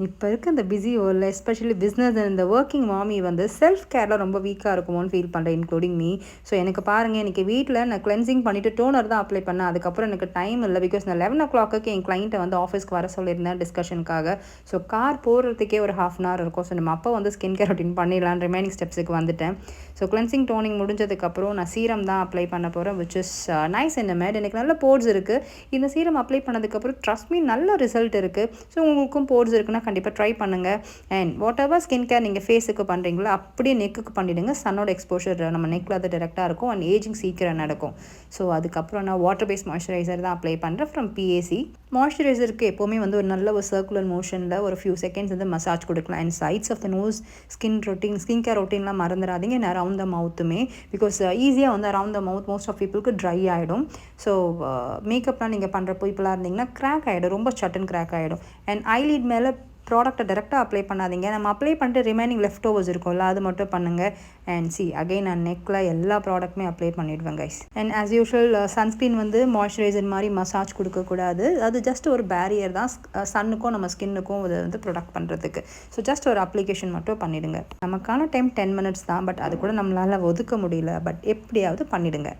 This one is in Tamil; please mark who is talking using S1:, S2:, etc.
S1: இப்போ இருக்க இந்த பிஸி வேர்ல்டில் எஸ்பெஷலி பிஸ்னஸ் இந்த ஒர்க்கிங் மாமி வந்து செல்ஃப் கேரில் ரொம்ப வீக்காக இருக்குமோன்னு ஃபீல் பண்ணுறேன், இன்க்ளூடிங் மீ. ஸோ எனக்கு பாருங்கள், இன்றைக்கி வீட்டில் நான் கிளென்சிங் பண்ணிவிட்டு டோனர் தான் அப்ளை பண்ணேன். அதுக்கப்புறம் எனக்கு டைம் இல்லை. பிகாஸ் நான் 11 o'clock என் கிளைண்ட்டை வந்து ஆஃபீஸ்க்கு வர சொல்லியிருந்தேன் டிஸ்கஷனுக்காக. ஸோ கார் போகிறதுக்கே ஒரு ½ hour இருக்கும். ஸோ நம்ம அப்போ வந்து ஸ்கின் கேர் ரொட்டீன் பண்ணிடலாம், ரிமைனிங் ஸ்டெப்ஸுக்கு வந்துட்டேன். ஸோ கிளென்சிங் டோனிங் முடிஞ்சதுக்கப்புறம் நான் சீரம் தான் அப்ளை பண்ண போகிறேன், which is nice in matte. எனக்கு நல்ல போர்ட்ஸ் இருக்குது. இந்த சீரம் அப்ளை பண்ணதுக்கப்புறம் ட்ரஸ்ட் மீ நல்ல ரிசல்ட் இருக்குது. ஸோ உங்களுக்கும் போர்ட்ஸ் இருக்குன்னா கண்டிப்பாக ட்ரை பண்ணுங்கள். And whatever skin care நீங்கள் ஃபேஸுக்கு பண்ணுறீங்களோ அப்படியே நெக்குக்கு பண்ணிவிடுங்க. சன்னோட எக்ஸ்போஷர் நம்ம நெக்கில் அது டேரெக்டாக இருக்கும் அண்ட் ஏஜிங் சீக்கிரம் நடக்கும். ஸோ அதுக்கப்புறம் நான் வாட்டர் பேஸ்ட் மாய்ஸ்சரைசர் தான் அப்ளை பண்ணுறேன் ஃப்ரம் பிஏசி. மாய்ஸ்சரைசருக்கு எப்போவுமே வந்து ஒரு நல்ல ஒரு சர்க்குலர் மோஷனில் ஒரு ஃபியூ செகண்ட்ஸ் வந்து மசாஜ் கொடுக்கலாம். And sides of the nose skin care ரொட்டீன்லாம் மறந்துடாதீங்க. அண்ட் அரவுண்ட் த மவுத்துமே, பிகாஸ் ஈஸியாக வந்து around the mouth most of பீப்புளுக்கு ட்ரை ஆகிடும். ஸோ மேக்கப்லாம் நீங்கள் பண்ணுற பீப்புளாக இருந்தீங்கன்னா கிராக் ஆகிடும், ரொம்ப சட்டன் கிராக் ஆகிடும். அண்ட் ஐலிட் மேலே ப்ராடக்ட்டை டேரெக்டாக அப்ளை பண்ணாதீங்க. நம்ம அப்ளை பண்ணிட்டு ரிமைனிங் லெஃப்ட் ஓவர்ஸ் இருக்கும்ல, அது மட்டும் பண்ணுங்கள். அண்ட் அகைன் நான் நெக்கில் எல்லா ப்ராடக்ட்டுமே அப்ளை பண்ணிவிடுவேன் guys. And as usual sunscreen வந்து மாய்ஸ்சரைசர் மாதிரி மசாஜ் கொடுக்கக்கூடாது. அது ஜஸ்ட் ஒரு பேரியர் தான் சன்னுக்கும் நம்ம ஸ்கின்னுக்கும் அதை வந்து ப்ரொடக்ட் பண்ணுறதுக்கு. ஸோ ஜஸ்ட் ஒரு அப்ளிகேஷன் மட்டும் பண்ணிவிடுங்க. நமக்கான டைம் 10 minutes தான், பட் அது கூட நம்மளால் ஒதுக்க முடியல. பட் எப்படியாவது பண்ணிவிடுங்க.